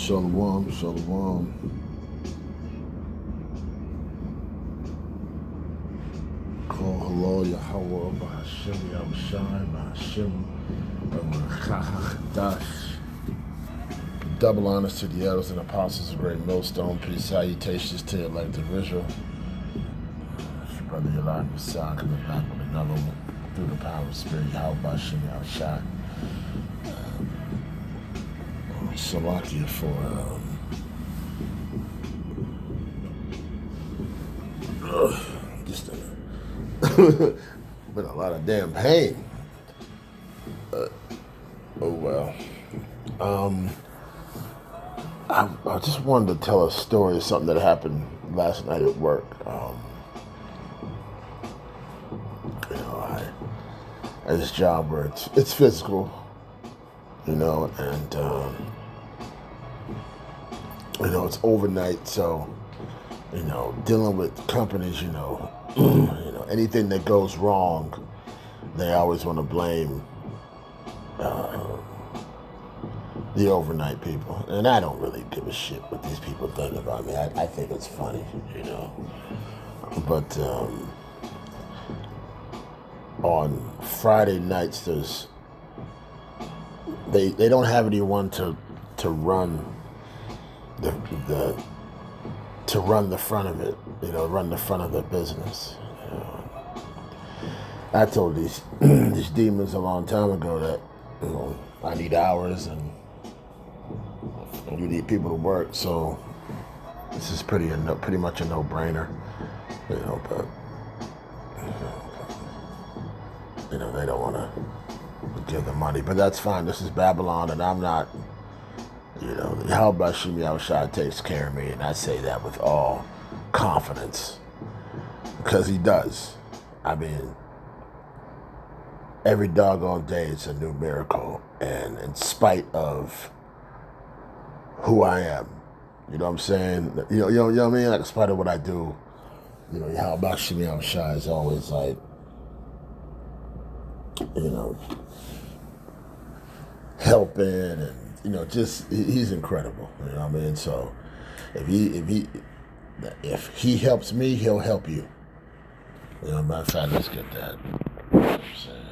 Shalom, shalom. Call hello, Yahweh, Bahashim, Yahushai, Bahashim, Chachadash. Double honors to the elders and apostles of Great Millstone. Peace, salutations to your elected Israel. It's your brother Eli Messiah coming back with another one through the power of Spirit, Yahweh, Bahashim, Yahushai. Salakia for just been a lot of damn pain. Oh well. I just wanted to tell a story of something that happened last night at work. I had this job where it's physical, and it's overnight, so dealing with companies, anything that goes wrong, they always want to blame the overnight people, and I don't really give a shit what these people think about me. I think it's funny, but on Friday nights they don't have anyone to run to run the front of it, run the front of the business. I told these demons a long time ago that I need hours and you need people to work, so this is pretty much a no-brainer, but they don't want to give the money, but that's fine. This is Babylon, and I'm not. Yahweh Bashim Yahushai takes care of me, and I say that with all confidence, because he does. I mean, every doggone day it's a new miracle, and in spite of who I am, you know what I'm saying? You know what I mean? Like, in spite of what I do, Yahweh Bashim Yahushai is always like, helping, and just he's incredible. You know what I mean? So if he helps me, he'll help you. Matter of fact, let's get that. You know what I'm saying?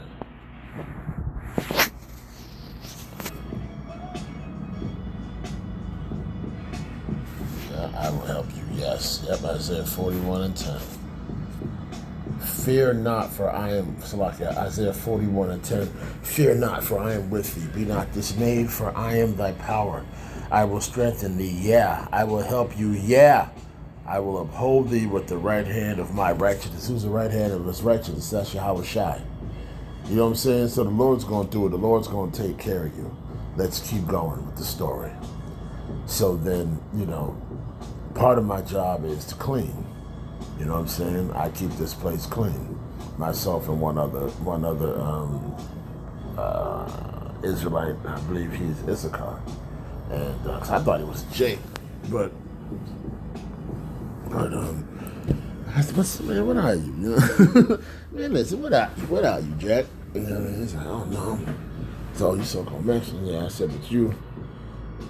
I will help you. Yes. Yep. Isaiah 41:10. Fear not, for I am, Isaiah 41:10. Fear not, for I am with thee. Be not dismayed, for I am thy power. I will strengthen thee. Yeah, I will help you. Yeah, I will uphold thee with the right hand of my righteousness. Who's the right hand of his righteousness? That's Yahweh Shai. You know what I'm saying? So the Lord's going to do it. The Lord's going to take care of you. Let's keep going with the story. So then, part of my job is to clean. You know what I'm saying? I keep this place clean. Myself and one other Israelite, I believe he's Issachar. And I thought it was Jake, but I said, man, what are you? Man, listen, what are you, Jack? He's like, oh no. So you so-called Mexican. Yeah, I said,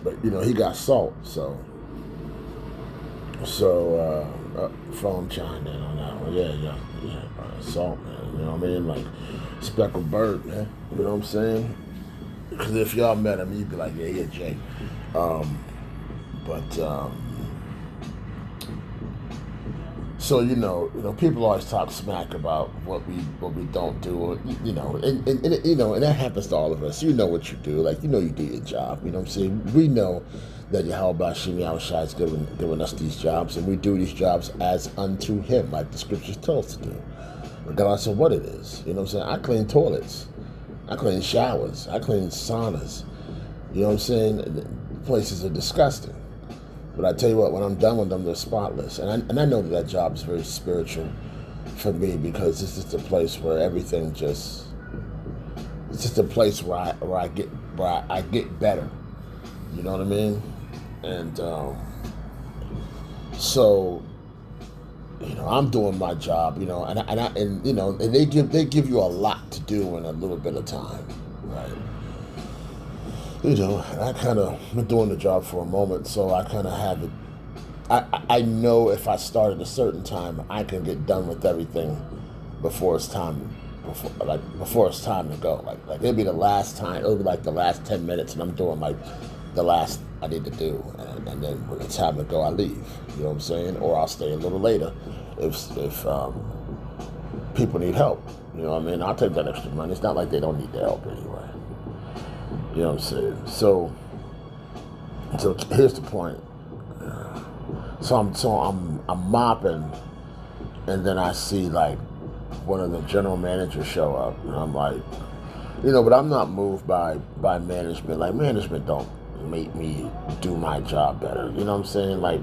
but he got salt, so phone chimed in on that one. Yeah, salt, man. You know what I mean? Like speckled bird, man. You know what I'm saying? Because if y'all met him, you'd be like, yeah, Jay. So people always talk smack about what we don't do, and that happens to all of us. You know what you do, like you do your job. You know what I'm saying? We know that Yahweh Bashim Yahushai is giving us these jobs, and we do these jobs as unto Him, like the Scriptures tell us to do, regardless of what it is. You know what I'm saying? I clean toilets, I clean showers, I clean saunas. You know what I'm saying? The places are disgusting. But I tell you what, when I'm done with them, they're spotless. And I know that job is very spiritual for me, because this is the place where everything it's just a place where I get better. You know what I mean? And so I'm doing my job, and they give you a lot to do in a little bit of time, right? I kind of been doing the job for a moment, so I kind of have it. I know if I start at a certain time, I can get done with everything before it's time. Before it's time to go. Like it'll be the last time. It'll be like the last 10 minutes, and I'm doing like the last I need to do, and then when it's time to go, I leave. You know what I'm saying? Or I'll stay a little later if people need help. You know what I mean? I'll take that extra money. It's not like they don't need the help anyway. You know what I'm saying? So here's the point. So I'm mopping, and then I see like one of the general managers show up, and I'm like, but I'm not moved by management. Like, management don't make me do my job better. You know what I'm saying? Like,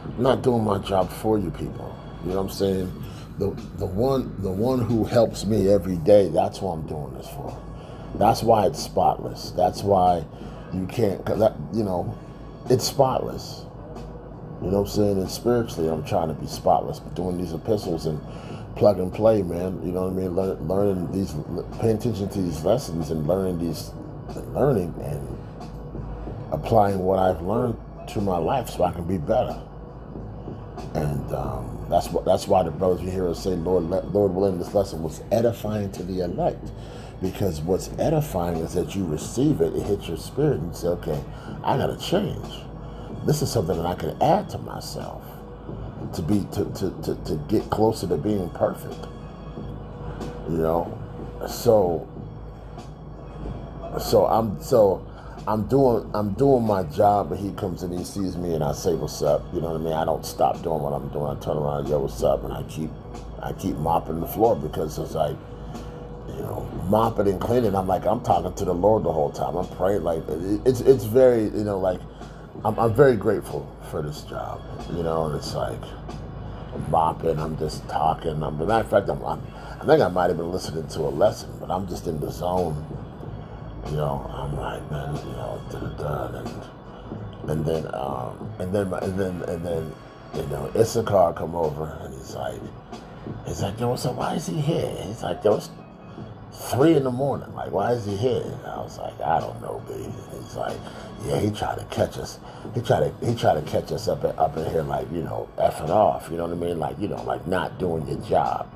I'm not doing my job for you people. You know what I'm saying? The one who helps me every day, that's what I'm doing this for. That's why it's spotless. That's why you can't, it's spotless. You know what I'm saying? And spiritually, I'm trying to be spotless. But doing these epistles and plug and play, man. You know what I mean? Learning these, paying attention to these lessons and learning and applying what I've learned to my life so I can be better. And that's why the brothers you hear us say, Lord willing, this lesson was edifying to the elect. Because what's edifying is that you receive it, it hits your spirit, and you say, okay, I gotta change. This is something that I can add to myself to get closer to being perfect. So I'm doing my job, and he comes in, he sees me, and I say, what's up? You know what I mean? I don't stop doing what I'm doing. I turn around, yo, what's up? And I keep mopping the floor, because it's like, mopping and cleaning. I'm talking to the Lord the whole time. I'm praying. Like, it's very, I'm very grateful for this job, and it's like, I'm mopping, I'm just talking. As a matter of fact, I think I might have been listening to a lesson, but I'm just in the zone. I'm like, man, and then Issachar come over, and he's like, yo, so why is he here? He's like, yo, it's 3 a.m. Like, why is he here? And I was like, I don't know, baby. And he's like, yeah, he tried to catch us. He tried to catch us up in here, like, effing off. You know what I mean? Like, like not doing your job.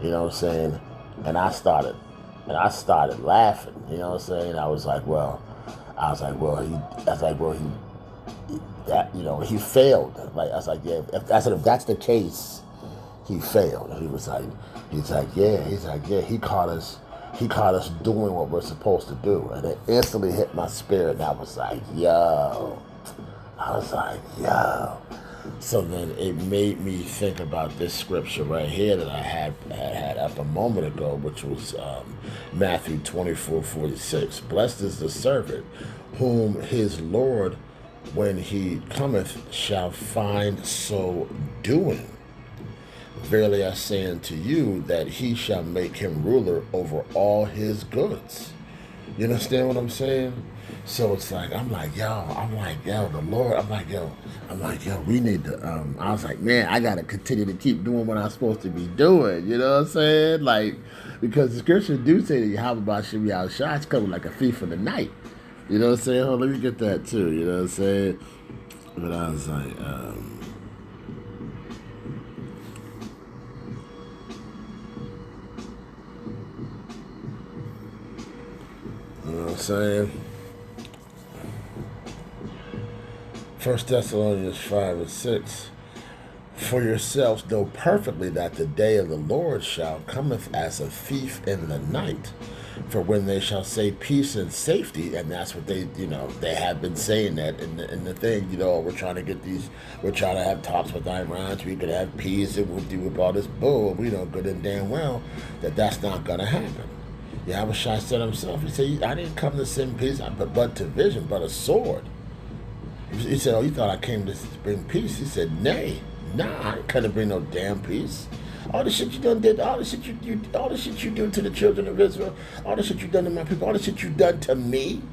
You know what I'm saying? And I started laughing. You know what I'm saying? I was like, well, he failed. Like, I was like, yeah. If that's the case, he failed. And he's like, yeah. He caught us doing what we're supposed to do. And it instantly hit my spirit, and I was like, yo. So then it made me think about this scripture right here that I had up a moment ago, which was Matthew 24:46. Blessed is the servant whom his Lord, when he cometh, shall find so doing. Verily I say unto you, that he shall make him ruler over all his goods. You understand what I'm saying? So it's like, I'm like, yo, the Lord, we need to, I was like, man, I got to continue to keep doing what I'm supposed to be doing. You know what I'm saying? Like, because the scripture do say that Yahweh should be outside, it's coming like a thief in the night. You know what I'm saying? Hold on, let me get that too. You know what I'm saying? But I was like, you know what I'm saying? 1 Thessalonians 5:6. For yourselves know perfectly that the day of the Lord cometh as a thief in the night. For when they shall say peace and safety, and that's what they have been saying that in the thing, we're trying to have talks with Iran, so we could have peace, and we'll deal with all this bull. We know good and damn well that that's not going to happen. Yahweh Shai said himself, he said, I didn't come to send peace, but division, but a sword. He said, oh, you thought I came to bring peace? He said, nay, nah, I couldn't bring no damn peace. All the shit you done did, all the shit you do to the children of Israel, all the shit you done to my people, all the shit you done to me.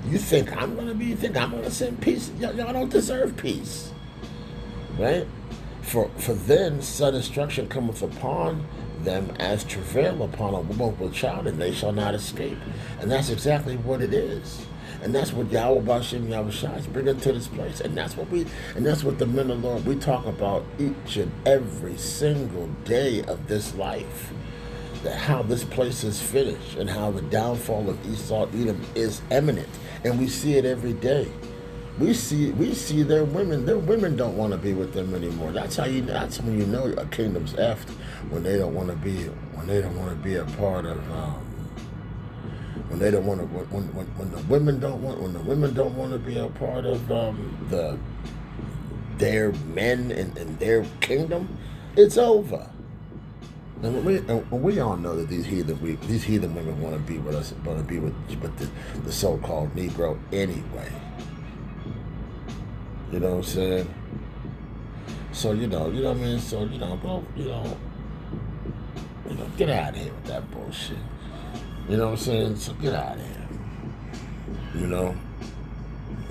You think I'm gonna send peace? Y'all don't deserve peace. Right? For then sudden destruction cometh upon them as travail upon a woman with child, and they shall not escape. And that's exactly what it is. And that's what Yahweh Bashem Yahushua is bringing to this place. And that's what the men of the Lord, we talk about each and every single day of this life. That how this place is finished and how the downfall of Esau Edom is imminent. And we see it every day. We see their women don't want to be with them anymore. That's when you know a kingdom's effed, when they don't want to be a part of when the women don't want to be a part of their men and their kingdom, it's over. And we all know that these heathen women want to be with us, want to be with the so-called Negro anyway. You know what I'm saying? So you know what I mean. So go, get out of here with that bullshit. You know what I'm saying? So get out of here. You know.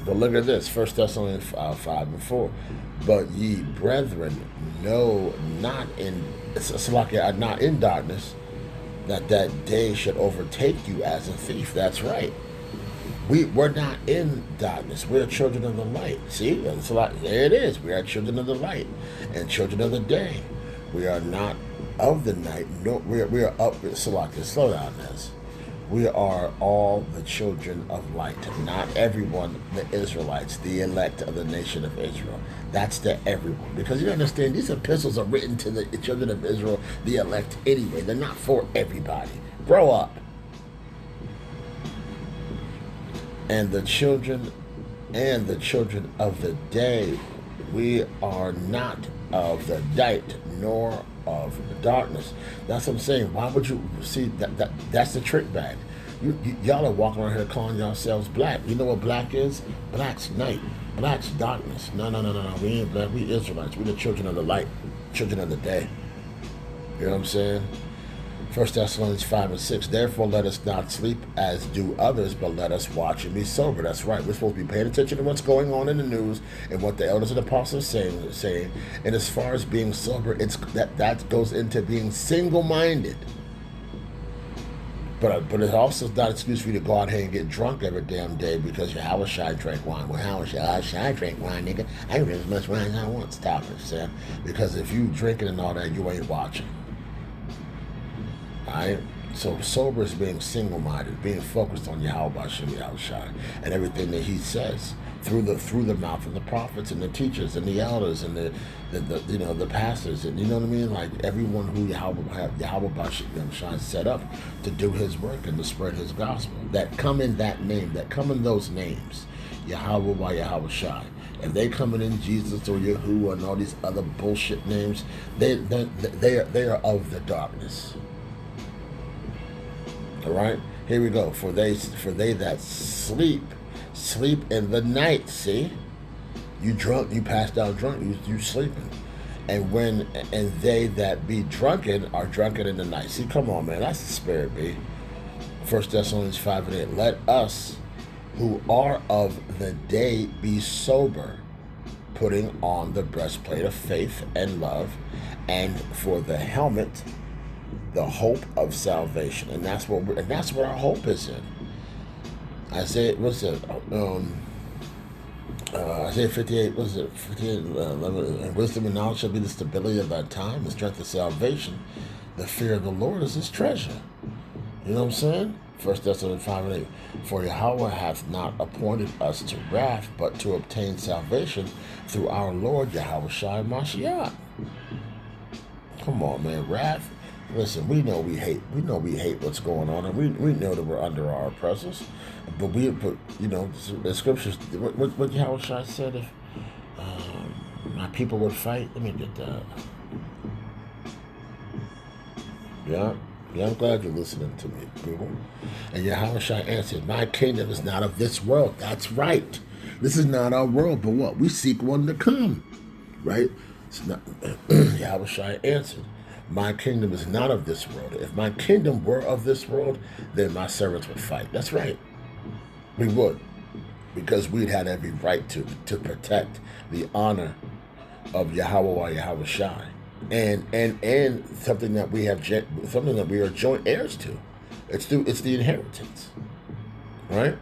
But look at this, 1 Thessalonians 5:4. But ye brethren, know not in are not in darkness, that day should overtake you as a thief. That's right. We're not in darkness. We're children of the light. See, there it is. We are children of the light and children of the day. We are not of the night. No, we are up. Salaki, slow down, this. We are all the children of light. Not everyone, the Israelites, the elect of the nation of Israel. That's the everyone. Because you understand, these epistles are written to the children of Israel, the elect anyway. They're not for everybody. Grow up. And the children of the day, we are not of the night nor of the darkness. That's what I'm saying. Why would you see that's the trick bag? Y'all are walking around here calling yourselves black. You know what black is? Black's night. Black's darkness. No. We ain't black. We Israelites. We the children of the light. Children of the day. You know what I'm saying? 1 Thessalonians 5:6. Therefore, let us not sleep as do others, but let us watch and be sober. That's right. We're supposed to be paying attention to what's going on in the news and what the elders and apostles are saying. And as far as being sober, it's that goes into being single-minded. But it also is not an excuse for you to go out here and get drunk every damn day because your Yahushua drank wine. Well, Yahushua drank wine, nigga. I can drink as much wine as I want. Stop it, Sam. Because if you drinking and all that, you ain't watching. Alright? So sober is being single-minded, being focused on Yahweh Bashem Yahushua and everything that he says through the mouth of the prophets and the teachers and the elders and the pastors, and you know what I mean? Like everyone who Yahweh Bashem Yahushua set up to do his work and to spread his gospel. That come in that name, that come in those names. Yahweh by Yahushua. If they coming in Jesus or Yahuwah and all these other bullshit names, they are of the darkness. All right, here we go. For they that sleep in the night. See, you drunk, you passed out drunk, you sleeping, and they that be drunken are drunken in the night. See, come on, man, that's the spirit, B. 1 Thessalonians 5:8. Let us who are of the day be sober, putting on the breastplate of faith and love, and for the helmet, the hope of salvation. And that's what our hope is in. Isaiah 58, 11, and wisdom and knowledge shall be the stability of thy time, the strength of salvation. The fear of the Lord is his treasure. You know what I'm saying? 1 Thessalonians 5:8. For Yahweh hath not appointed us to wrath, but to obtain salvation through our Lord Yahushua Mashiach. Come on, man, wrath. Listen, we know we hate what's going on, and we know that we're under our oppressors. But you know, the scriptures, what Yahushua said, if my people would fight. Let me get that. Yeah, I'm glad you're listening to me, people. And Yahushua answered, my kingdom is not of this world. That's right. This is not our world, but what? We seek one to come, right? It's not, Yahushua answered, my kingdom is not of this world. If my kingdom were of this world, then my servants would fight. That's right. We would. Because we'd had every right to protect the honor of Yahweh or Yahushua. and something that we have, something that we are joint heirs to. It's the inheritance, right?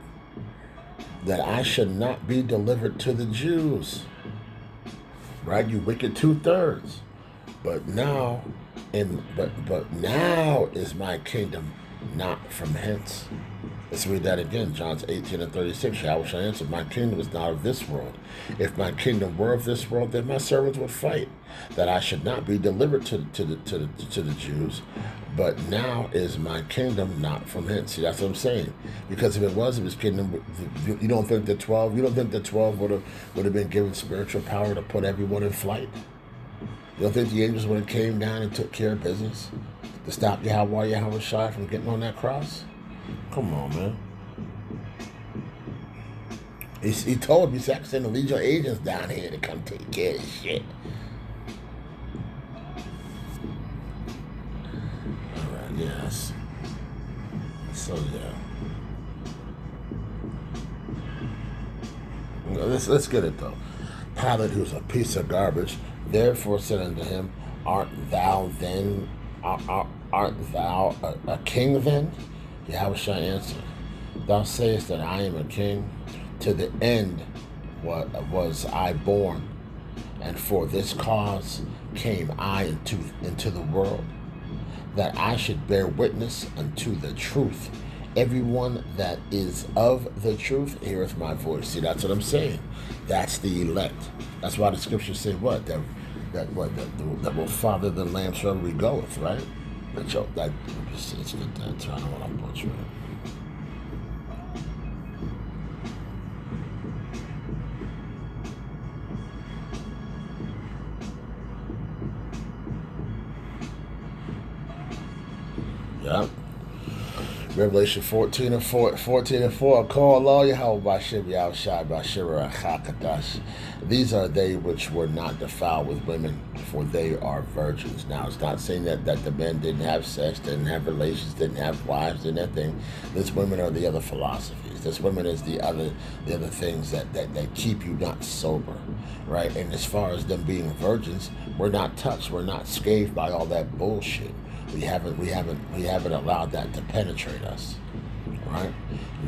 That I should not be delivered to the Jews, right? You wicked 2/3. But now, but now is my kingdom not from hence. Let's read that again. John 18:36. Yahweh shall answer, my kingdom is not of this world. If my kingdom were of this world, then my servants would fight, that I should not be delivered to the Jews. But now is my kingdom not from hence. See, that's what I'm saying. Because if it was of his kingdom, you don't think the 12, would have been given spiritual power to put everyone in flight? You don't think the angels would have came down and took care of business to stop Yahweh Shai from getting on that cross? Come on, man. He told me, he said, I can send the legion of agents down here to come take care of this shit. All right, yes. So, yeah. Let's get it, though. Pilate, who's a piece of garbage, therefore said unto him, art thou a king then? Yahweh shall answer, thou sayest that I am a king. To the end was I born, and for this cause came I into the world, that I should bear witness unto the truth. Everyone that is of the truth heareth my voice. See, that's what I'm saying. That's the elect. That's why the scriptures say what? That will father the lamb wherever he goeth, right? Let's get that. I don't want to butcher it. Yeah. Revelation 14 and 4. Call all Yahweh Bashir Yahushai Bashir Achakadash. These are they which were not defiled with women, for they are virgins. Now, it's not saying that the men didn't have sex, didn't have relations, didn't have wives, didn't have things. These women are the other philosophies. This women is the other things that keep you not sober, right? And as far as them being virgins, we're not touched, we're not scathed by all that bullshit. We haven't allowed that to penetrate us, right?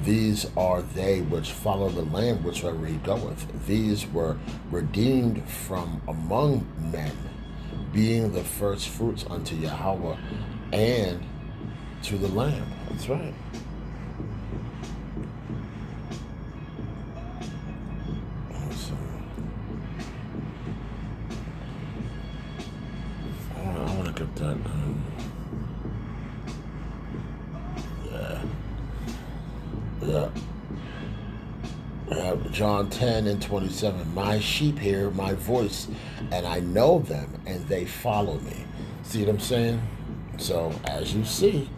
These are they which follow the Lamb whichsoever he goeth. These were redeemed from among men, being the first fruits unto Yahweh and to the Lamb. That's right. I want to get that. Yeah. John 10 and 27. My sheep hear my voice, and I know them, and they follow me. See what I'm saying? So, as you see,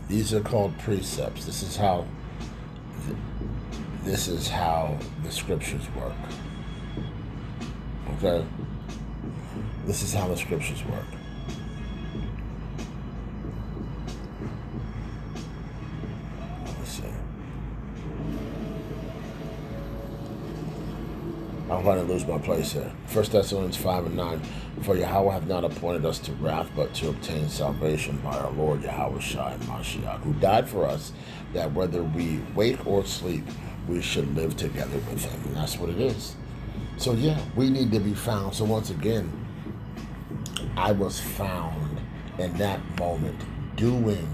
these are called precepts. This is how the scriptures work. Okay? This is how the scriptures work. I'm going to lose my place here. 1 Thessalonians 5 and 9. For Yahweh hath not appointed us to wrath, but to obtain salvation by our Lord Yahweh Shai Mashiach, who died for us, that whether we wake or sleep, we should live together with him. And that's what it is. So yeah, we need to be found. So once again, I was found in that moment doing.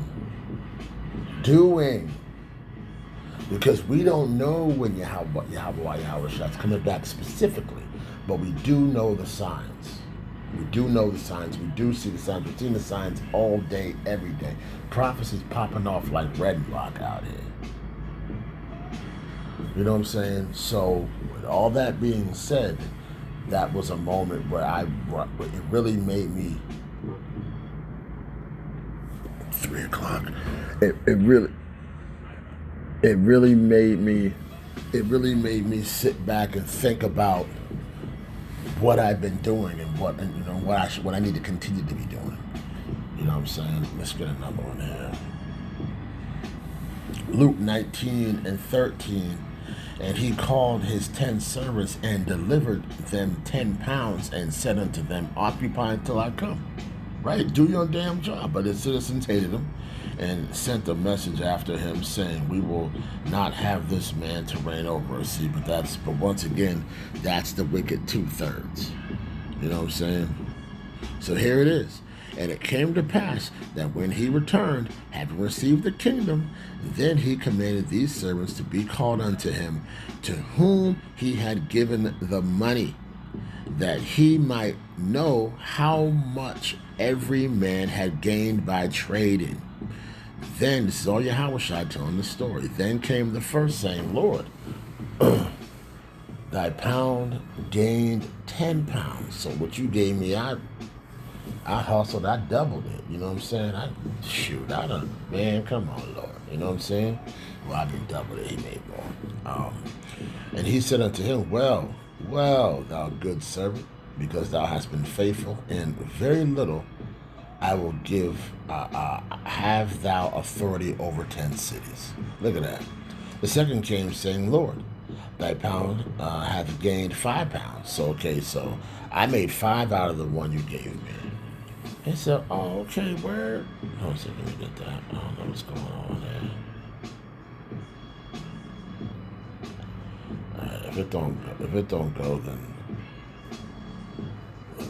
Because we don't know when Yahweh is coming back specifically, but we do know the signs. We do know the signs. We do see the signs. We've seen the signs all day, every day. Prophecies popping off like red block out here. You know what I'm saying? So, with all that being said, that was a moment where it really made me 3 o'clock. It really made me sit back and think about what I've been doing and what I need to continue to be doing. You know what I'm saying? Let's get another one here. Luke 19 and 13. And he called his 10 servants and delivered them 10 pounds and said unto them, occupy until I come. Right? Do your damn job. But his citizens hated him and sent a message after him saying, we will not have this man to reign over us. See, but once again, that's the wicked 2/3. You know what I'm saying? So here it is. And it came to pass that when he returned, having received the kingdom, then he commanded these servants to be called unto him, to whom he had given the money, that he might know how much every man had gained by trading. Then, this is all Yahushua telling the story. Then came the first, saying, Lord, thy pound gained 10 pounds. So what you gave me, I hustled, I doubled it. You know what I'm saying? Man, come on, Lord. You know what I'm saying? Well, I didn't double it, he made more. And he said unto him, well, thou good servant, because thou hast been faithful in very little, I will have thou authority over 10 cities. Look at that. The second came saying, Lord, thy pound hath gained 5 pounds. So I made 5 out of the one you gave me. He said, oh, okay, where? Hold on a second, let me get that. I don't know what's going on there. Alright, if it don't go, then 19.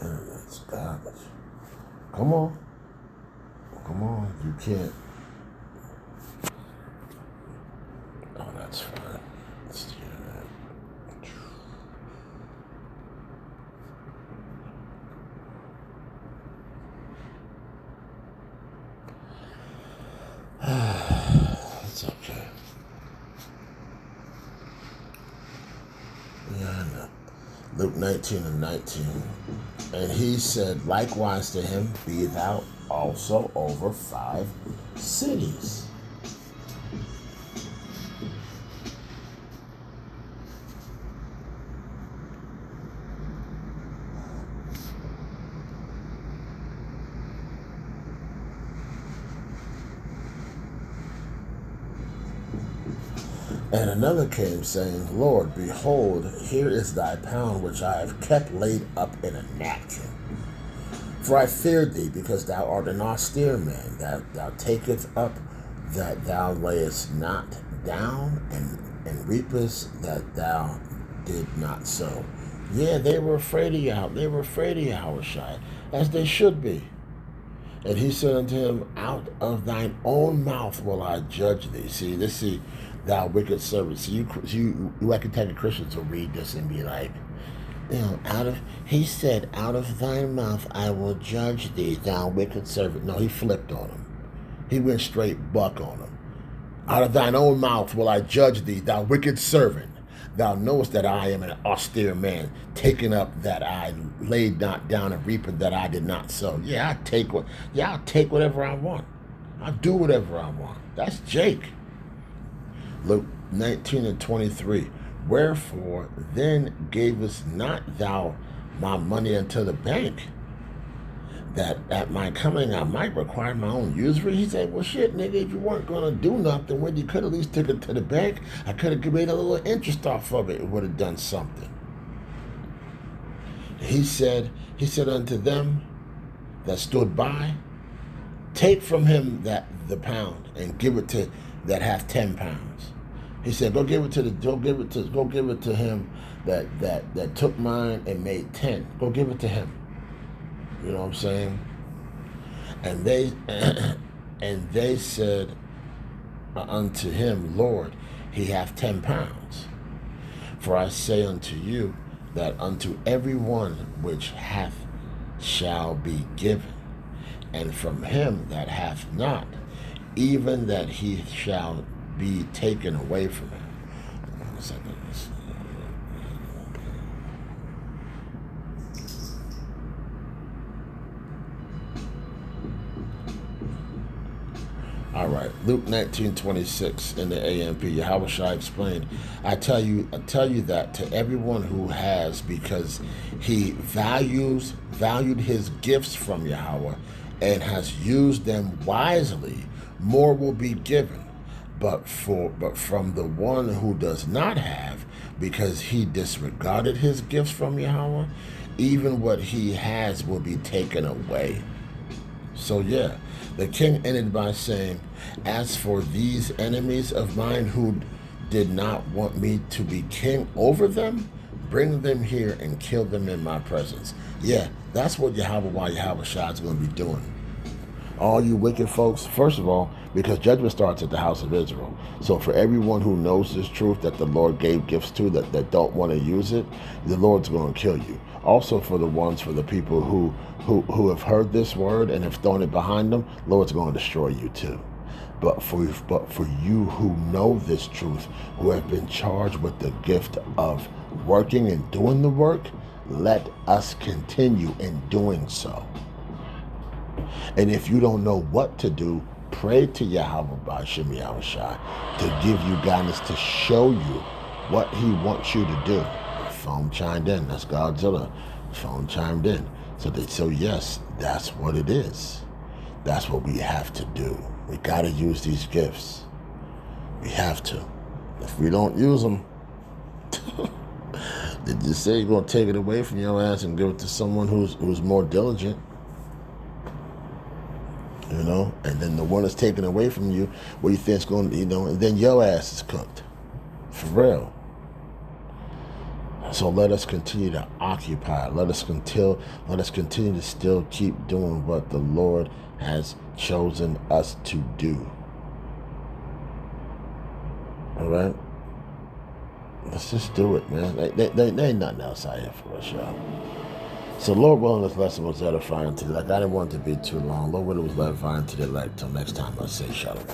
That's garbage. Come on, you can't. Oh, that's fine. Let's do that. It's okay. Yeah, I know. Luke 19:19. And he said, likewise to him, be thou also over 5 cities. And another came, saying, Lord, behold, here is thy pound, which I have kept laid up in a napkin. For I feared thee, because thou art an austere man, that thou takest up, that thou layest not down, and reapest that thou did not sow. Yeah, they were afraid of Yahweh. They were afraid of Yahushua, as they should be. And he said unto him, out of thine own mouth will I judge thee. See, thou wicked servant. See, you Ecumenical Christians will read this and be like, he said, out of thine mouth I will judge thee, thou wicked servant. No, he flipped on him. He went straight buck on him. Out of thine own mouth will I judge thee, thou wicked servant. Thou knowest that I am an austere man, taking up that I laid not down, and reaping that I did not sow. I'll take whatever I want. I'll do whatever I want. That's Jake. Luke 19:23. Wherefore then gavest not thou my money unto the bank, that at my coming I might require my own usury? He said, well, shit, nigga, if you weren't going to do nothing, when you could at least take it to the bank, I could have made a little interest off of it. It would have done something. He said unto them that stood by, take from him the pound and give it to that hath 10 pounds. He said, go give it to him that took mine and made 10. Go give it to him. You know what I'm saying? And they said unto him, Lord, he hath 10 pounds. For I say unto you that unto every one which hath shall be given, and from him that hath not, even that he shall be taken away from him. One second. All right, Luke 19:26 in the AMP. Yahweh Shai explained, I tell you that to everyone who has, because he valued his gifts from Yahweh and has used them wisely, more will be given. But from the one who does not have, because he disregarded his gifts from Yahweh, even what he has will be taken away. So yeah, the king ended by saying, as for these enemies of mine who did not want me to be king over them, bring them here and kill them in my presence. Yeah, that's what Yahweh Shai is going to be doing. All you wicked folks, first of all, because judgment starts at the house of Israel. So for everyone who knows this truth that the Lord gave gifts to that don't want to use it, the Lord's going to kill you. Also for the people who have heard this word and have thrown it behind them, Lord's going to destroy you too. But for you who know this truth, who have been charged with the gift of working and doing the work, let us continue in doing so. And if you don't know what to do, pray to Yahweh B'Shem Yahweh Shai to give you guidance, to show you what he wants you to do. Phone chimed in. That's Godzilla. Phone chimed in. So yes, that's what it is. That's what we have to do. We got to use these gifts. We have to. If we don't use them, did you say you're going to take it away from your ass and give it to someone who's more diligent? You know, and then the one that's taken away from you, what you think's going to, and then your ass is cooked. For real. So let us continue to occupy. Let us continue to still keep doing what the Lord has chosen us to do. All right? Let's just do it, man. There ain't nothing else out here for us, y'all. So Lord willing, this lesson was edifying today. Like, I didn't want it to be too long. Lord willing, it was edifying today. Like, till next time, I say shalom.